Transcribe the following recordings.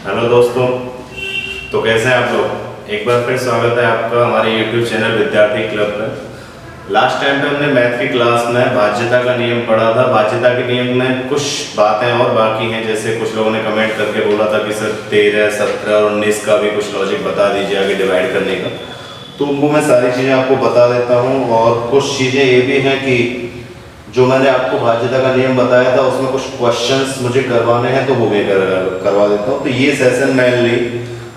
Hello दोस्तों, तो कैसे हैं आप लोग। एक बार फिर स्वागत है आपका हमारे YouTube चैनल विद्यार्थी क्लब में। लास्ट टाइम पे हमने मैथ की क्लास में बाध्यता का नियम पढ़ा था। बाध्यता के नियम में कुछ बातें और बाकी हैं, जैसे कुछ लोगों ने कमेंट करके बोला था कि सर 13, 17 और 19 का भी कुछ लॉजिक बता दीजिए आगे डिवाइड करने का। तो वो मैं सारी चीज़ें आपको बता देता हूँ, और कुछ चीज़ें ये भी हैं कि जो मैंने आपको बाध्यता का नियम बताया था उसमें कुछ क्वेश्चंस मुझे करवाने हैं, तो वो भी करवा देता हूँ। तो ये सेशन मेनली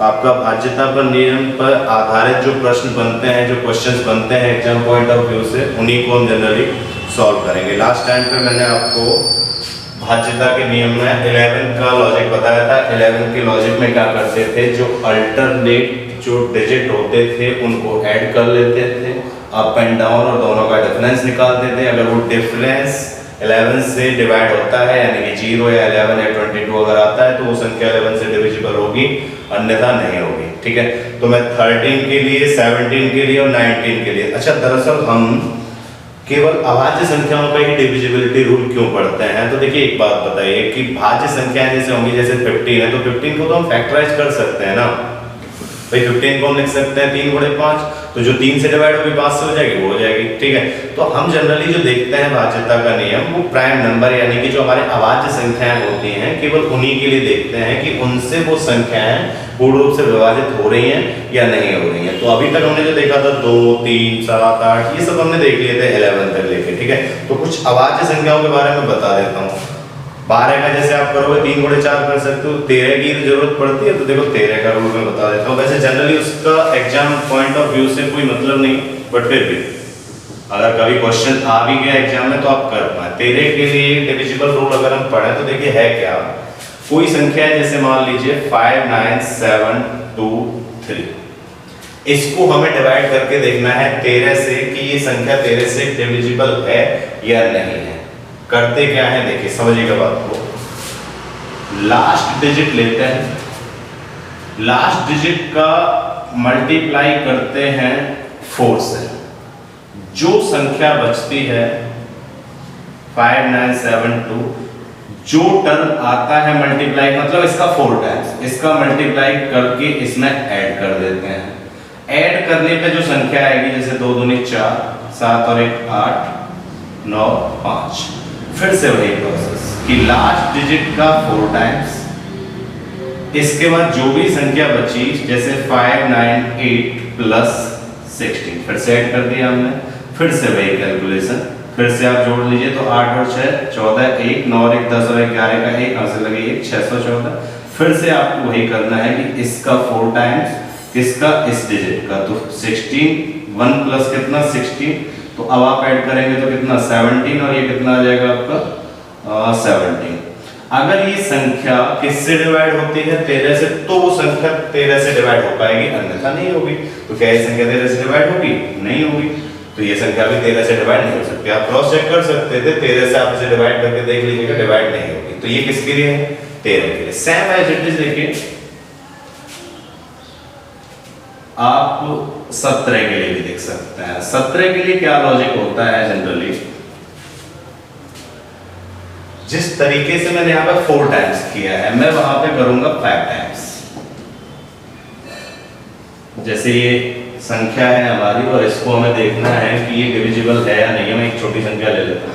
आपका बाध्यता पर नियम पर आधारित जो प्रश्न बनते हैं, जो क्वेश्चंस बनते हैं एग्जाम पॉइंट ऑफ व्यू से, उन्हीं को हम जनरली सॉल्व करेंगे। लास्ट टाइम पे मैंने आपको बाध्यता के नियम में 11 का लॉजिक बताया था। 11 के लॉजिक में क्या करते थे, जो अल्टरनेट जो डिजिट होते थे उनको ऐड कर लेते थे, अप एंड डाउन, और दोनों का डिफरेंस निकालते थे। अगर वो डिफरेंस 11 से डिवाइड होता है, यानी कि 0 या 11 या 22 अगर आता है, तो वो संख्या 11 से डिविजिबल होगी, अन्यथा नहीं होगी। ठीक है, तो मैं 13 के लिए, 17 के लिए और 19 के लिए, अच्छा दरअसल हम केवल अभाज्य संख्याओं का ही डिविजिबिलिटी रूल क्यों पढ़ते हैं। तो देखिए एक बात बताइए कि भाज्य संख्याएं जैसे होंगी, जैसे 15 है, तो 15 को तो हम फैक्टराइज कर सकते हैं ना भाई। 15 को हम लिख सकते हैं 3 गुणे 5, तो जो 3 से डिवाइड होगी 5 से हो जाएगी, वो हो जाएगी। ठीक है, तो हम जनरली जो देखते हैं बाध्यता का नियम, वो प्राइम नंबर यानी कि जो हमारे अभाज्य संख्याएं होती हैं, केवल उन्हीं के लिए देखते हैं कि उनसे वो संख्याएं पूर्ण रूप से विभाजित हो रही हैं या नहीं हो रही हैं। तो अभी तक हमने जो देखा था 2, 3, 7, 8, ये सब हमने देख लिए थे 11 तक लेके। ठीक है, तो कुछ अभाज्य संख्याओं के बारे में बता देता हूँ। 12 का जैसे आप करोगे 3 गुणे 4 कर सकते हो, 13 की जरूरत पड़ती है, तो देखो 13 का रूल मैं बता देता हूँ। वैसे जनरली उसका एग्जाम पॉइंट ऑफ व्यू से कोई मतलब नहीं, बट फिर भी अगर कभी क्वेश्चन आ भी गया एग्जाम में तो आप कर पाए। 13 के लिए डिविजिबल रूल अगर हम पढ़ें तो देखिए है क्या, कोई संख्या है जैसे मान लीजिए 5, 9, 7, 2, 3, इसको हमें डिवाइड करके देखना है 13 से कि ये संख्या 13 से डिविजिबल है या नहीं है। करते क्या है देखिए, समझिएगा बात को। लास्ट डिजिट लेते हैं, लास्ट डिजिट का मल्टीप्लाई करते हैं 4 से, जो संख्या बचती है 5, 9, 7, 2, जो टर्म आता है मल्टीप्लाई, मतलब इसका 4 टाइम्स, इसका मल्टीप्लाई करके इसमें ऐड कर देते हैं। ऐड करने पे जो संख्या आएगी, जैसे 2 दूनी 4, 7 और 1 8, 9, 5, फिर से वही प्रोसेस कि लास्ट डिजिट का 4 टाइम्स, इसके बाद जो भी संख्या बची, जैसे 5, 9, 8 प्लस 16, फिर से ऐड कर दिया हमने, फिर से वही कैलकुलेशन, फिर से आप जोड़ लीजिए तो 8 और 6 14, 1 9 और 1 10 और 11 का 1 कहां से लगे 1, 614। फिर से आपको वही करना है कि इसका 4 टाइम्स, किसका, इस डिजिट का, तो 16, 1 प्लस कितना 16, तो अब आप ऐड करेंगे तो कितना 17, और ये कितना आ जाएगा आपका 17। अगर ये संख्या किससे डिवाइड होती है 13 से, तो वो संख्या 13 से डिवाइड हो पाएगी, अन्यथा नहीं होगी। तो क्या ये संख्या 13 से डिवाइड होगी? नहीं होगी। तो ये संख्या भी 13 से डिवाइड नहीं हो सकती। आप क्रॉस चेक कर सकते थे, 13 से आप इसे डिवाइड करके देख लीजिएगा, डिवाइड नहीं होगी। तो ये किसके लिए है? 13 के लिए। सेम एज इट इज देखिए आप 17 के लिए भी देख सकते हैं। 17 के लिए क्या लॉजिक होता है जनरली, जिस तरीके से मैंने यहाँ पे 4 टाइम्स किया है, मैं वहां पे करूंगा 5 टाइम्स। जैसे ये संख्या है हमारी, और इसको हमें देखना है कि ये डिविजिबल है या नहीं है। मैं एक छोटी संख्या ले लेता हूँ।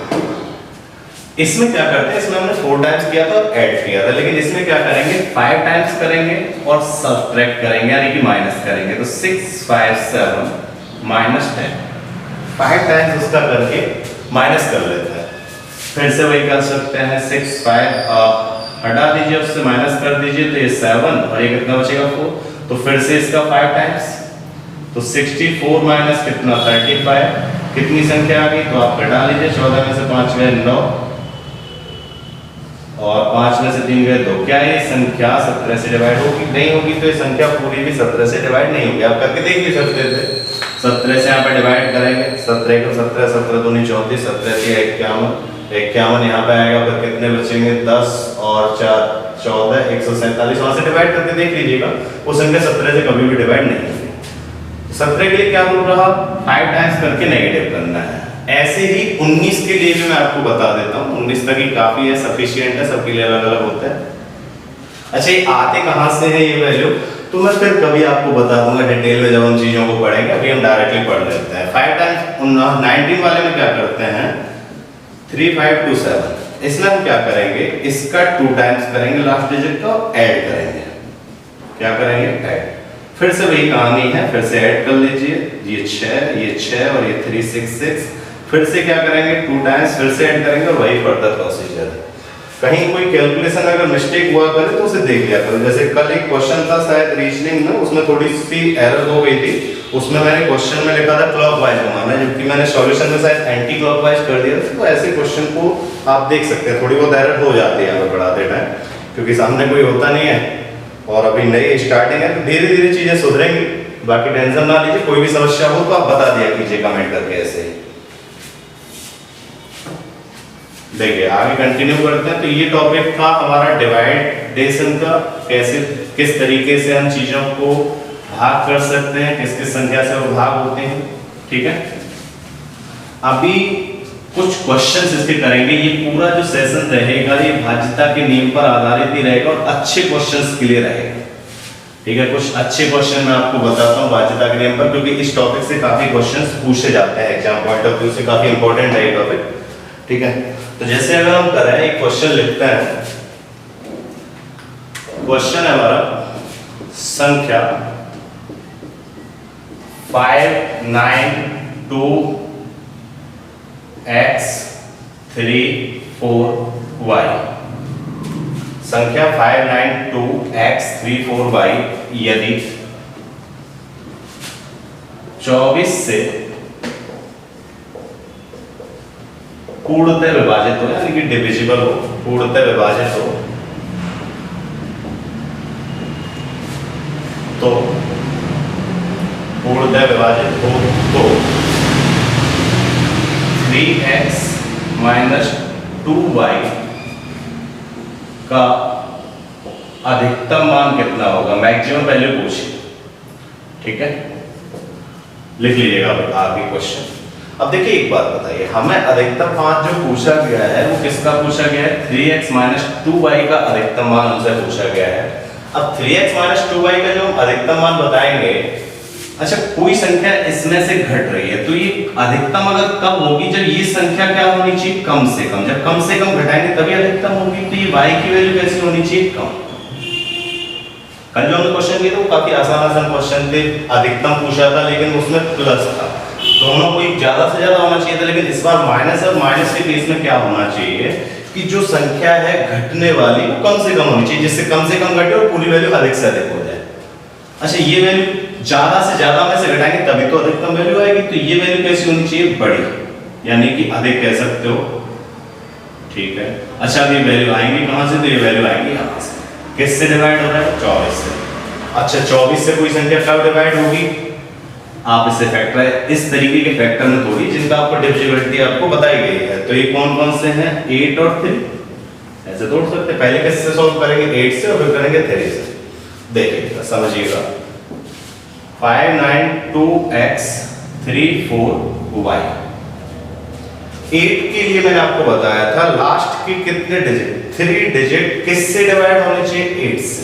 इसमें क्या करते हैं, इसमें हमने 4 टाइम्स किया था और ऐड किया था, लेकिन इसमें क्या करेंगे 5 टाइम्स करेंगे और सब्ट्रैक्ट करेंगे, यानी कि माइनस करेंगे। तो 6, 5, 7 -10, 5 टाइम्स उसका करके माइनस कर लेते हैं। फिर से वही कर सकते हैं, 6, 5 हटा दीजिए, उससे माइनस कर दीजिए, तो ये 7 और ये कितना बचेगा 4। तो फिर से इसका 5 टाइम्स, तो 64 माइनस कितना 35, कितनी संख्या आ गई, तो आप घटा लीजिए, 14 में से 5 गए 9 और 5 में से 3 गए 2। क्या ये संख्या 17 से डिवाइड होगी? नहीं होगी। तो ये संख्या पूरी भी 17 से डिवाइड नहीं होगी। आप करके देख भी सकते थे। 17 से यहाँ पे डिवाइड करेंगे, 17 को 17, 17 दूनी 34, 17 से 51, 51 यहाँ पे आएगा, फिर कितने बचेंगे 10 और 4 14, 147। वहां से डिवाइड करके देख लीजिएगा, वो संख्या 17 से कभी भी डिवाइड नहीं होगी। 17 के लिए क्या रूल रहा, 5 टाइम्स करके नेगेटिव करना है। ऐसे ही 19 के लिए भी मैं आपको बता देता हूँ। 19 तक ही काफी है, सफिशिएंट है, सबके लिए अलग अलग होता है। अच्छा ये आते कहाँ से है ये वैल्यू, तो मैं फिर कभी आपको बता दूंगा डिटेल में जब हम चीजों को पढ़ेंगे, अभी हम डायरेक्टली पढ़ लेते हैं। 5 टाइम्स 19 वाले में क्या करते हैं 3527, इसमें हम क्या करेंगे इसका 2 टाइम्स करेंगे लास्ट डिजिट का, ऐड करेंगे, क्या करेंगे ऐड, फिर से वही कहानी है, फिर से ऐड कर लीजिए, ये 6 और ये 366, फिर से क्या करेंगे 2 टाइम्स फिर से ऐड करेंगे और वही फर्दर प्रोसीजर। कहीं कोई कैलकुलेशन अगर मिस्टेक हुआ करे तो उसे देख लिया करो। जैसे कल एक क्वेश्चन था शायद रीजनिंग में, उसमें थोड़ी सी एरर हो गई थी, उसमें मैंने क्वेश्चन में लिखा था क्लॉकवाइज घुमाना, जबकि मैंने सॉल्यूशन में शायद एंटी क्लॉकवाइज कर दिया था। तो ऐसे क्वेश्चन को आप देख सकते हैं, थोड़ी बहुत एरर हो जाती है हमें पढ़ाते टाइम, क्योंकि सामने कोई होता नहीं है और अभी नई स्टार्टिंग है, तो धीरे धीरे चीजें सुधरेंगी। बाकी टेंशन ना लीजिए, कोई भी समस्या हो तो आप बता दिया कीजिए कमेंट करके ऐसे ही। देखिए आगे कंटिन्यू करते हैं। तो ये टॉपिक था हमारा डिवाइडेशन का, कैसे किस तरीके से हम चीजों को भाग कर सकते हैं, किस किस संख्या से वो भाग होते हैं, ठीक है। अभी कुछ क्वेश्चंस इसके करेंगे, ये पूरा जो सेशन रहेगा ये भाज्यता के नियम पर आधारित ही रहेगा और अच्छे क्वेश्चंस के लिए रहेगा, ठीक है। कुछ अच्छे क्वेश्चन मैं आपको बताता हूँ भाज्यता के नियम पर, क्योंकि इस टॉपिक से काफी क्वेश्चंस पूछे जाते हैं एग्जाम पॉइंट ऑफ व्यू से, काफी इंपॉर्टेंट है ये टॉपिक, ठीक है। तो जैसे अगर हम करें एक क्वेश्चन लिखते हैं, क्वेश्चन है हमारा संख्या 592x34y, संख्या 592x34y यदि 24 से पूर्णतः विभाजित हो, यानी कि डिविजिबल हो, पूर्णतः विभाजित हो, तो पूर्णतः विभाजित हो तो 3x - 2y का अधिकतम मान कितना होगा, मैक्सिमम वैल्यू पूछिए, ठीक है। लिख लीजिएगा आगे क्वेश्चन। अब देखिए एक बात बताइए, हमें अधिकतम मान जो पूछा गया है वो किसका पूछा गया है, 3x - 2y का अधिकतम मान हमसे पूछा गया है। अब 3x - 2y का जो हम अधिकतम मान बताएंगे, अच्छा कोई संख्या इसमें से घट रही है तो ये अधिकतम अगर कब होगी, जब ये संख्या क्या होनी चाहिए कम से कम, जब कम से कम घटाएंगे तभी अधिकतम होगी। तो ये y की वैल्यू कैसी होनी चाहिए, कम। कल जो हमने क्वेश्चन किए थे वो काफी आसान क्वेश्चन थे, अधिकतम पूछा था लेकिन उसमें प्लस था, दोनों कोई ज्यादा से ज्यादा होना चाहिए था, लेकिन इस बार माइनस और माइनस के केस में क्या होना चाहिए कि जो संख्या है घटने वाली वो कम से कम होनी चाहिए, जिससे कम से कम घटे और पूरी वैल्यू अधिक से अधिक हो जाए। अच्छा ये वैल्यू ज्यादा से ज्यादा में से घटाएंगे तभी तो अधिकतम वैल्यू आएगी, तो ये वैल्यू कैसी होनी चाहिए, बड़ी, यानी कि अधिक कह सकते हो, ठीक है। अच्छा अब ये वैल्यू आएंगी कहां से, तो ये वैल्यू आएंगी यहां से, किससे डिवाइड हो रहा है, 24 से। अच्छा 24 से कोई संख्या कब डिवाइड होगी, आप इसे फैक्टर इस तरीके के फैक्टर में तोड़िए जिनका आपको डिविजिबिलिटी आपको बताई गई है। तो ये कौन कौन से हैं, 8 और 3, ऐसे तोड़ सकते हैं। पहले किससे सॉल्व करेंगे, 8 से और फिर करेंगे 3 से। देखिएगा समझिएगा, 592x34y, 8 के लिए मैंने आपको बताया था लास्ट के कितने डिजिट, 3 डिजिट किससे डिवाइड होने चाहिए, 8 से,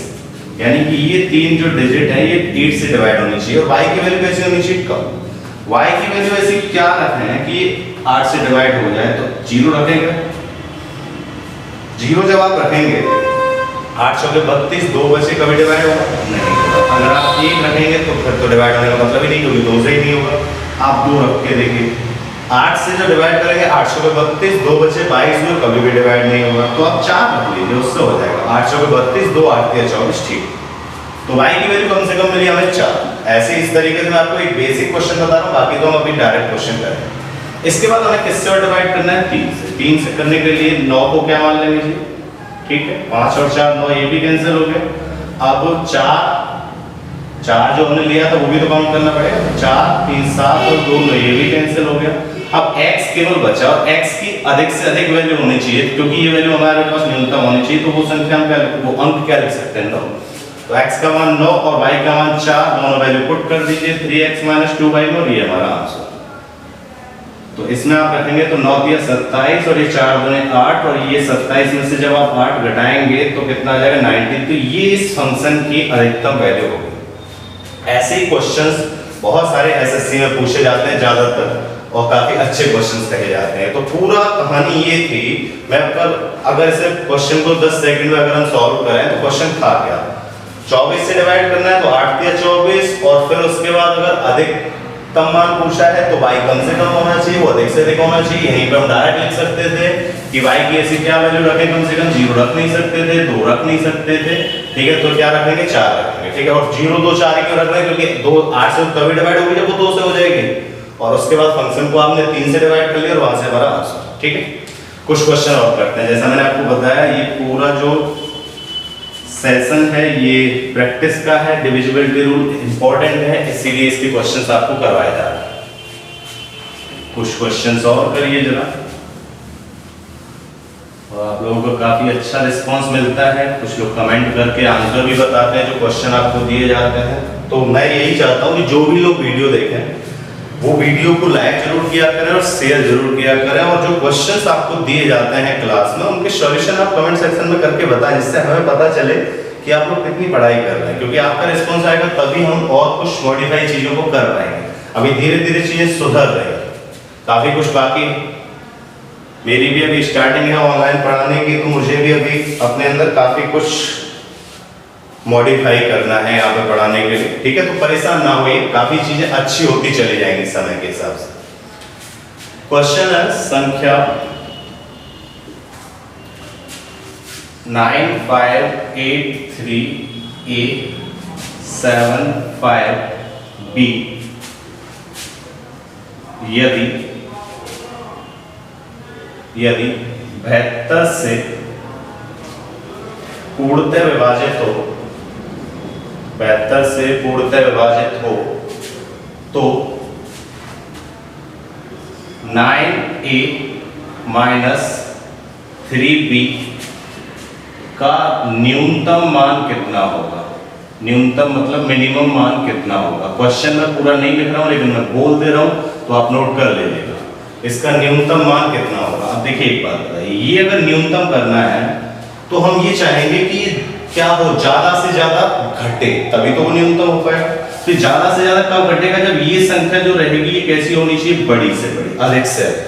यानी कि ये 3 जो डिजिट है ये 8 से डिवाइड होनी चाहिए। और y की वैल्यू कैसी होनी चाहिए, कम। y की वैल्यू ऐसी क्या रखना है कि 8 से डिवाइड हो जाए, तो 0 रखेंगे, 0 जब आप रखेंगे 8 चौके 32, 2 बचे कभी डिवाइड होगा नहीं होगा। अगर आप 1 रखेंगे तो फिर तो डिवाइड होने का मतलब ही नहीं, क्योंकि 2 से ही नहीं होगा। आप 2 रख के देखिए, 8 से जो डिवाइड करेंगे 8 चौके 32, 2 बचे 22, में कभी भी डिवाइड नहीं होगा। तो आप 4 रख लीजिए, उससे हो जाएगा 8 चौके 32, 2 8 के 24, ठीक। तो y की वैल्यू कम से कम मिली हमें 4। ऐसे इस तरीके से मैं आपको एक बेसिक क्वेश्चन बता रहा हूं, बाकी तो हम अभी डायरेक्ट क्वेश्चन करेंगे। इसके बाद हमें किससे और डिवाइड करना है, 3 से। 3 से करने के लिए 9 को क्या मान लेंगे जी, ठीक है, 5 और 4 9, ये भी कैंसिल हो गया। अब 4 जो हमने लिया था वो भी तो काउंट करना पड़ेगा, 4 3 7 और 2 9, ये भी कैंसिल हो गया। अब x केवल बचा और x की अधिक से अधिक वैल्यू होनी चाहिए, क्योंकि ये वैल्यू हमारे पास न्यूनतम होनी चाहिए। तो वो संख्या हम क्या, वो अंक क्या लिख सकते हैं, 9। तो x का मान 9 और y का मान 4, दोनों वैल्यू पुट कर दीजिए 3x - 2y में, और ये हमारा आंसर। तो इसमें आप रखेंगे तो 9 दिया 27 और ये 4 दूने 8 और ये 27 में से जब आप 8 घटाएंगे तो कितना आ जाएगा 19। तो ये इस फंक्शन की अधिकतम वैल्यू होगी। ऐसे ही क्वेश्चंस बहुत सारे एसएससी में पूछे जाते हैं ज्यादातर और काफी अच्छे क्वेश्चंस कहे जाते हैं। तो पूरा कहानी ये थी, मैं अगर इसे क्वेश्चन को 10 सेकंड में अगर हम सॉल्व करें तो क्वेश्चन था क्या, 24 से डिवाइड करना है तो 8 या 24 और फिर उसके बाद अगर अधिकतम मान पूछा है तो y कम से कम होना चाहिए, वो अधिक से अधिक होना चाहिए। यहीं पर हम डायरेक्ट लिख सकते थे कि y की ऐसी क्या वैल्यू रखें, कम से कम 0 रख नहीं सकते थे, 2 रख नहीं सकते थे, ठीक है। तो क्या रखेंगे 4 रखेंगे, ठीक है। और 0 2 4 क्यों रख रहे हैं, क्योंकि 2 8 से तभी डिवाइड होगी जब वो 2 से हो जाएगी और उसके बाद फंक्शन को आपने 3 से डिवाइड कर लिया और वहां से हमारा आंसर, ठीक है। कुछ क्वेश्चन और करते हैं। जैसा मैंने आपको बताया ये पूरा जो सेशन है ये प्रैक्टिस का है, डिविजिबिलिटी रूल इंपॉर्टेंट है, इसीलिए इसके क्वेश्चंस आपको करवाए जा रहे हैं। कुछ क्वेश्चंस और करिए जरा, और आप लोगों को काफी अच्छा रिस्पांस मिलता है। कुछ लोग कमेंट करके आंसर भी बताते हैं जो क्वेश्चन आपको दिए जाते हैं। तो मैं यही चाहता हूँ कि जो भी लोग वीडियो देखें वो वीडियो को लाइक जरूर किया करें और शेयर जरूर किया करें, और जो क्वेश्चंस आपको दिए जाते हैं क्लास में उनके सॉल्यूशन आप कमेंट सेक्शन में करके बताएं, जिससे हमें पता चले कि आप लोग कितनी पढ़ाई कर रहे हैं। क्योंकि आपका रिस्पांस आएगा तभी हम और कुछ मॉडिफाई चीजों को कर पाएंगे। अभी धीरे धीरे चीजें सुधर रही है, काफी कुछ बाकी, मेरी भी अभी स्टार्टिंग है ऑनलाइन पढ़ाने की, तो मुझे भी अभी अपने अंदर काफी कुछ मॉडिफाई करना है यहाँ पे पढ़ाने के लिए, ठीक है। तो परेशान ना होइए, काफी चीजें अच्छी होती चली जाएंगी समय के हिसाब से। क्वेश्चन है संख्या 9583A75B यदि 72 से पूर्णतः विभाजित हो, 72 से पूर्णतः विभाजित हो तो 9A माइनस 3B का न्यूनतम मान कितना होगा। न्यूनतम मतलब मिनिमम मान कितना होगा। क्वेश्चन में पूरा नहीं लिख रहा हूं लेकिन मैं बोल दे रहा हूं तो आप नोट कर लीजिएगा। इसका न्यूनतम मान कितना होगा। अब देखिए एक बात बताइए, ये अगर न्यूनतम करना है तो हम ये चाहेंगे कि क्या हो, ज्यादा से ज्यादा घटे, तभी तो वो न्यूनतम हो पाएगा। तो ज्यादा से ज्यादा कब घटेगा, जब ये संख्या जो रहेगी ये कैसी होनी चाहिए, बड़ी से बड़ी, अधिक से अधिक।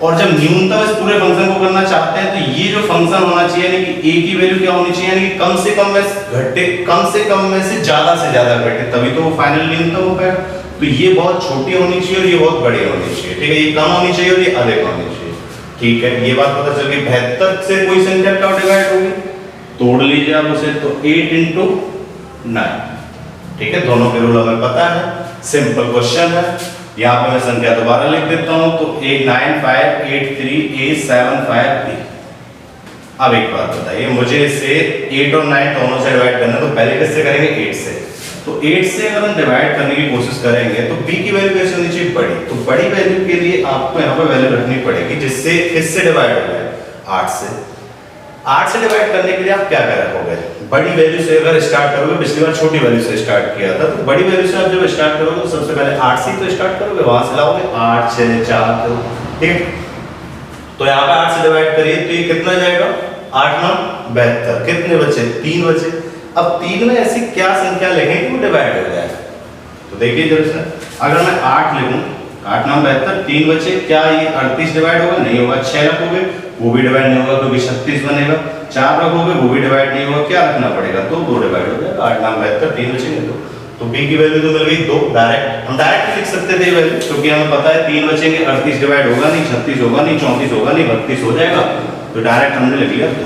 और जब न्यूनतम इस पूरे फंक्शन को करना चाहते हैं तो ये जो फंक्शन होना चाहिए यानी कि a की वैल्यू क्या होनी चाहिए, यानी कि कम से कम में घटे, कम से कम में से ज्यादा घटे, तभी तो वो फाइनल न्यूनतम हो पाएगा। तो ये बहुत छोटी होनी चाहिए और ये बहुत बड़ी होनी चाहिए, ठीक है। ये कम होनी चाहिए और ये अधिक होनी चाहिए, ठीक है। ये बात पता चल गई। 72 से कोई संख्या कब डिवाइड होगी, तोड़ लीजिए आप उसे, तो 8 × 9, ठीक है। दोनों के रूल हमें पता है, सिंपल क्वेश्चन है। यहाँ पे मैं संख्या दोबारा लिख देता हूँ, तो 9583A75B। अब एक बात बताइए, मुझे इसे 8 और 9 दोनों से डिवाइड करना है, तो पहले किससे करेंगे, 8 से। तो 8 से अगर हम डिवाइड करने की कोशिश करेंगे तो b की वैल्यू कैसे होनी चाहिए, बड़ी। तो बड़ी वैल्यू के लिए आपको यहाँ पे वैल्यू रखनी पड़ेगी जिससे किससे डिवाइड हो जाए, 8 से। 8 से डिवाइड करने के लिए आप क्या कर रखोगे, बड़ी वैल्यू से अगर स्टार्ट करोगे, पिछली बार छोटी वैल्यू से स्टार्ट किया था, तो बड़ी वैल्यू से आप जब स्टार्ट करोगे तो सबसे पहले 8 से तो स्टार्ट करोगे, वहां से लाओगे 8 6 4, ठीक है। तो यहाँ पे 8 से डिवाइड करिए तो ये कितना जाएगा, 8 9 72, कितने बचे, 3 बचे। अब 3 में ऐसी क्या संख्या लिखें कि वो डिवाइड हो जाए, तो देखिए जरा, अगर मैं 8 लिखूं, 8 9 72, 3 बचे, क्या ये 38 डिवाइड होगा, नहीं होगा। 6 रखोगे वो भी डिवाइड नहीं होगा क्योंकि 36 बनेगा। 4 रखोगे वो भी डिवाइड नहीं होगा, क्या रखना पड़ेगा, तो 2 डिवाइड हो जाएगा। 8 9 72, 3 बचेंगे 2। तो b की वैल्यू तो मिल गई 2, डायरेक्ट हम डायरेक्ट लिख सकते थे वैल्यू, क्योंकि हमें पता है 3 बचेंगे, 38 डिवाइड होगा नहीं, 36 होगा नहीं, 34 होगा नहीं, 32 हो जाएगा। तो डायरेक्ट हमने लिख लिया 2।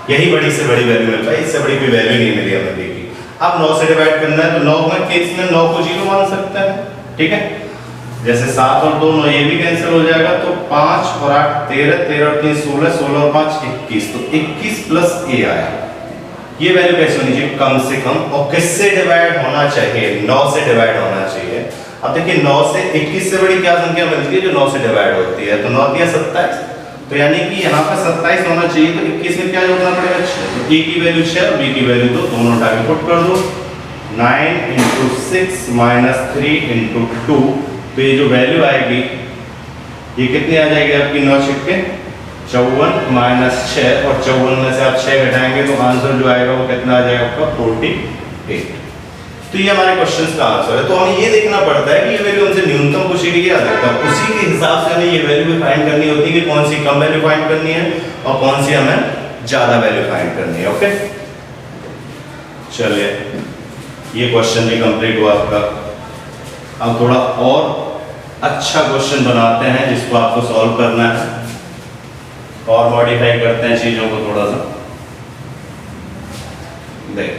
यही बड़ी से बड़ी वैल्यू मिल पाई, इससे बड़ी कोई वैल्यू नहीं मिली हमें b की। अब 9 से डिवाइड करना है तो 9 में केस में 9 को 0 मान सकते हैं, ठीक है। जैसे 7 और 2 9, ये भी कैंसिल हो जाएगा, तो 5 और 8 13, 13 और 3 16, 16 और 5 21, तो 21 प्लस a आया। ये वैल्यू कैसे होनी चाहिए, कम से कम, और किससे डिवाइड होना चाहिए, 9 से डिवाइड होना चाहिए। अब देखिए 9 से 21 से बड़ी क्या संख्या मिलती है जो 9 से डिवाइड होती है, तो 9 दिया 27, तो यानी कि यहाँ पर 27 होना चाहिए, तो 21 में क्या जोड़ना पड़ेगा, 6। तो a की वैल्यू 6 और b की वैल्यू 2, दोनों उठा के पुट कर दो। 9 × 6 - 3 × 2, तो ये जो वैल्यू आएगी ये कितनी आ जाएगी आपकी 9 छिक्के 54 माइनस 6, और 54 में से आप 6 घटाएंगे तो आंसर जो आएगा वो कितना आ जाएगा आपका 48। तो ये हमारे क्वेश्चन का आंसर है। तो हमें ये देखना पड़ता है कि ये वैल्यू हमसे न्यूनतम पूछी गई है अधिकतम, उसी के हिसाब से हमें ये वैल्यू भी फाइंड करनी होती है कि कौन सी कम वैल्यू फाइंड करनी है और कौन सी हमें ज्यादा वैल्यू फाइंड करनी है। ओके, चलिए ये क्वेश्चन भी कंप्लीट हुआ आपका। अब थोड़ा और अच्छा क्वेश्चन बनाते हैं जिसको आपको सॉल्व करना है और मॉडिफाई करते हैं चीजों को थोड़ा सा। देख,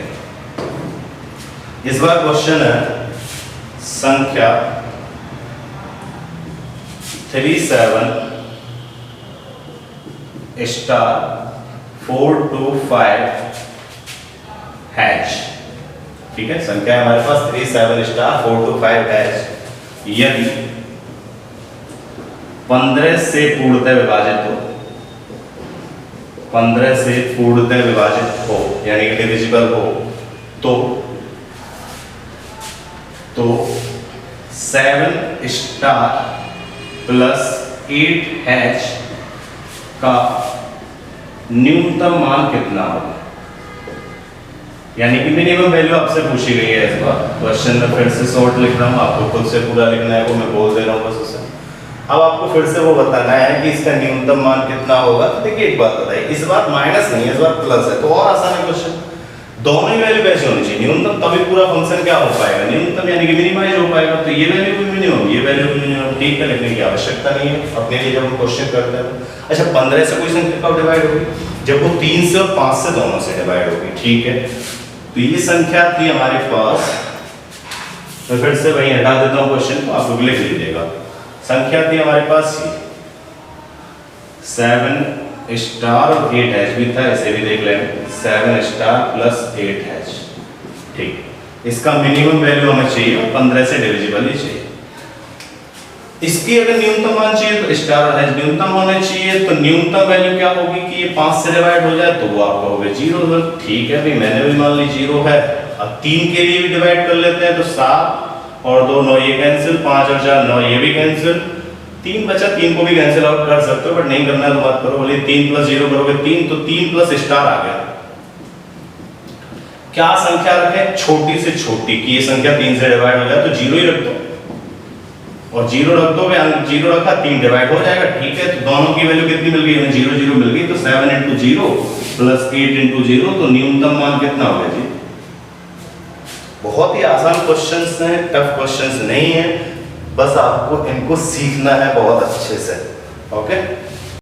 इस बार क्वेश्चन है संख्या 37 स्टार 425 हैश। ठीक है, संख्या है हमारे पास 37 स्टार 425 हैश। यदि 15 से पूर्णतः विभाजित हो, 15 से पूर्णतः विभाजित हो यानी कि डिविजिबल हो, तो 7 स्टार प्लस 8 हैश का न्यूनतम मान कितना होगा, यानी कि मिनिमम वैल्यू आपसे पूछी गई है। इस बार क्वेश्चन में फिर से शॉर्ट लिख रहा हूँ, आपको खुद से पूरा लिखना है, वो मैं बोल दे रहा हूँ बस उसे। अब आपको फिर से वो बताना है कि इसका न्यूनतम मान कितना होगा। तो देखिए एक बात बताइए, इस बार माइनस नहीं है, इस बार प्लस है, तो और आसान है क्वेश्चन। दोनों ही वैल्यू कैसे होनी चाहिए, न्यूनतम, तभी पूरा फंक्शन क्या हो पाएगा, न्यूनतम यानी कि मिनिमाइज हो पाएगा। तो ये वैल्यू भी मिनिमम, ये वैल्यू भी मिनिमम, ठीक है, लिखने की आवश्यकता नहीं है अपने लिए जब हम क्वेश्चन करते हैं। अच्छा, 15 से कोई संख्या कब डिवाइड होगी, जब वो 3 से और 5 से दोनों से डिवाइड होगी। ठीक है, तो ये संख्या थी हमारे पास, मैं फिर से वही हटा देता हूँ क्वेश्चन को, आप लोग लिख लीजिएगा। संख्या थी हमारे पास 7 स्टार और 8 हैश भी था, ऐसे भी देख लेंगे, 7 स्टार प्लस 8 हैश। ठीक, इसका मिनिमम वैल्यू हमें चाहिए 15 से डिविजिबल ही चाहिए। इसकी अगर न्यूनतम मान चाहिए तो स्टार और हैश न्यूनतम होने चाहिए, तो न्यूनतम वैल्यू क्या होगी कि ये 5 से डिवाइड हो जाए तो वो आपका हो गया 0। ठीक है भाई, मैंने भी मान ली 0 है। अब 3 के लिए भी डिवाइड कर लेते हैं, तो 7 और 2 9, ये कैंसिल, 5 और 4 9, ये भी कैंसिल, 3 बचा, 3 को भी कैंसिल आउट कर सकते हो, बट नहीं करना तो मत करो। बोले 3 प्लस 0 करोगे 3, तो 3 प्लस स्टार आ गया। क्या संख्या रखें, छोटी से छोटी, कि ये संख्या 3 से डिवाइड हो जाए तो 0 ही रख दो, और 0 रख दो, 0 रखा 3 डिवाइड हो जाएगा। ठीक है, तो दोनों की वैल्यू कितनी मिल गई हमें, 0 0 मिल गई, तो 7 × 0 प्लस 8 × 0, तो न्यूनतम मान कितना होगा जी। बहुत ही आसान क्वेश्चंस हैं, टफ क्वेश्चंस नहीं है, बस आपको इनको सीखना है बहुत अच्छे से। ओके।